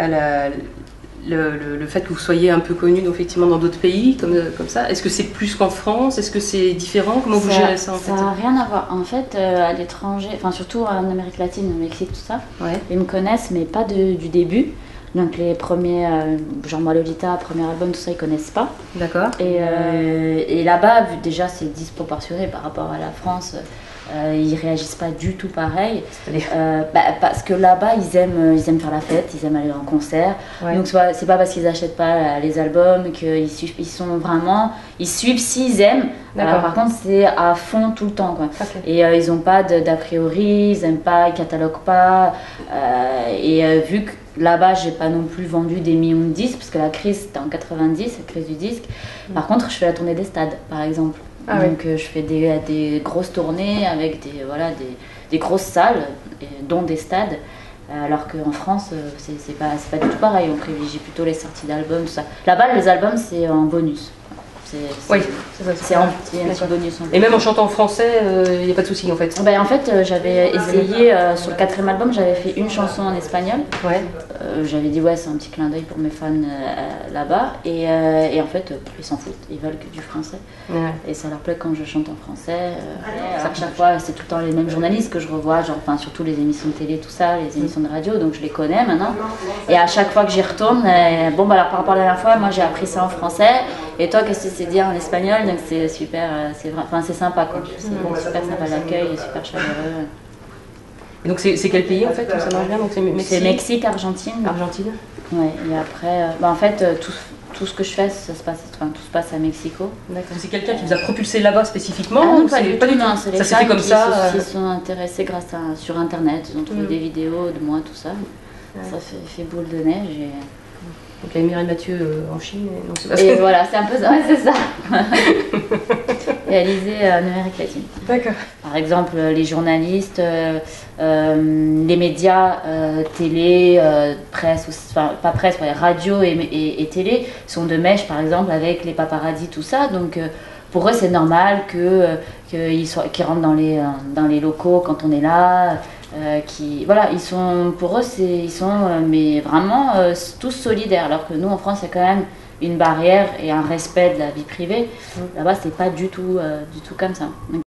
à le fait que vous soyez un peu connu effectivement dans d'autres pays comme ça? Est-ce que c'est plus qu'en France? Est-ce que c'est différent? Comment vous gérez ça en fait? Ça n'a rien à voir. En fait, à l'étranger, enfin surtout en Amérique latine, au Mexique, tout ça, Ouais. ils me connaissent, mais pas du début. Donc les premiers, genre moi Lolita, premier album, tout ça, ils connaissent pas. D'accord. Et là-bas, déjà, c'est disproportionné par rapport à la France. Ils réagissent pas du tout pareil. Parce que là-bas, ils aiment faire la fête, ils aiment aller en concert. Ouais. Donc c'est pas parce qu'ils achètent pas les albums qu'ils suivent, ils suivent s'ils aiment. Par contre, c'est à fond tout le temps, quoi. Okay. Et ils ont pas d'a priori, ils aiment pas, ils cataloguent pas. Vu que là-bas, j'ai pas non plus vendu des millions de disques, parce que la crise c'était en 90, la crise du disque. Par contre, je fais la tournée des stades, par exemple. Donc je fais des grosses tournées avec des grosses salles, dont des stades. Alors qu'en France, c'est pas du tout pareil. On privilégie plutôt les sorties d'albums, tout ça. Là-bas, les albums, c'est en bonus. Oui, c'est un petit bonus. Et même en chantant en français, il n'y a pas de souci en fait? En fait, j'avais essayé, sur le 4e album, j'avais fait une chanson en espagnol. Ouais. J'avais dit, ouais, c'est un petit clin d'œil pour mes fans là-bas. Et en fait, ils s'en foutent, ils veulent que du français. Ouais. Et ça leur plaît quand je chante en français. À chaque fois, c'est tout le temps les mêmes journalistes que je revois, surtout les émissions de télé, tout ça, les émissions de radio, donc je les connais maintenant. Et à chaque fois que j'y retourne, alors par rapport à la dernière fois, moi j'ai appris ça en français. Et toi, qu'est-ce que tu sais dire en espagnol? Donc c'est super, c'est sympa quoi. C'est super sympa, l'accueil est super chaleureux. Et donc c'est quel pays en fait où ça marche bien? Donc c'est Mexique, Argentine. Argentine. Ouais. Et après, en fait, tout ce que je fais, tout se passe à Mexico. D'accord. C'est quelqu'un qui vous a propulsé là-bas spécifiquement? Non, pas du tout. Non, c'est les ça s'est fait comme ça. Qui sont intéressés sur Internet. Ils ont trouvé des vidéos de moi, tout ça. Ouais. Ça fait boule de neige. Donc il y a Mireille Mathieu en Chine. Et voilà, c'est un peu ça. Ouais, c'est ça. Réalisé en Amérique latine. D'accord. Par exemple, les journalistes, les médias, télé, presse, pas presse, radio et télé sont de mèche, par exemple, avec les paparazzis, tout ça. Donc pour eux, c'est normal qu'ils rentrent dans les locaux quand on est là. Pour eux, ils sont mais vraiment tous solidaires, alors que nous en France, il y a quand même une barrière et un respect de la vie privée. Là-bas, c'est pas du tout comme ça. Donc,